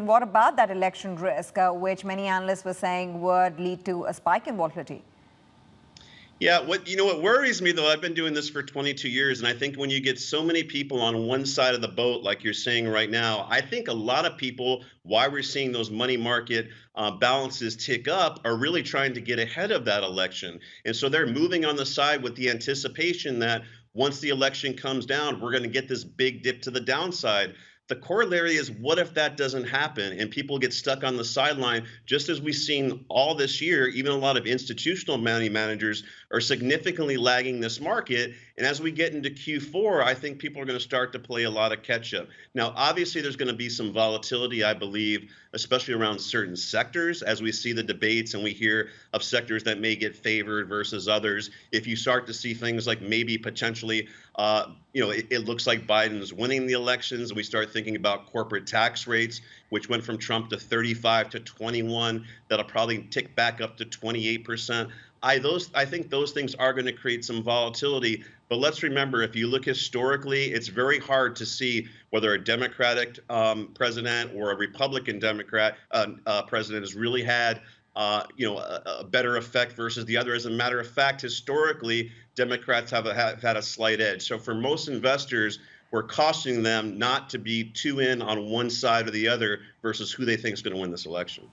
what about that election risk, which many analysts were saying would lead to a spike in volatility? Yeah, what worries me though, I've been doing this for 22 years, and I think when you get so many people on one side of the boat, like you're saying right now, I think a lot of people, why we're seeing those money market balances tick up, are really trying to get ahead of that election, and so they're moving on the side with the anticipation that once the election comes down, we're going to get this big dip to the downside. The corollary is, what if that doesn't happen and people get stuck on the sideline, just as we've seen all this year? Even a lot of institutional money managers are significantly lagging this market. And as we get into Q4, I think people are going to start to play a lot of catch up. Now, obviously, there's going to be some volatility, I believe, especially around certain sectors, as we see the debates and we hear of sectors that may get favored versus others. If you start to see things like maybe potentially, it looks like Biden's winning the elections, and we start thinking about corporate tax rates, which went from Trump to 35 to 21, that'll probably tick back up to 28%. I think those things are going to create some volatility. But let's remember, if you look historically, it's very hard to see whether a Democratic president or a Republican Democrat president has really had a better effect versus the other. As a matter of fact, historically, Democrats have had a slight edge. So for most investors, we're cautioning them not to be too in on one side or the other versus who they think is going to win this election.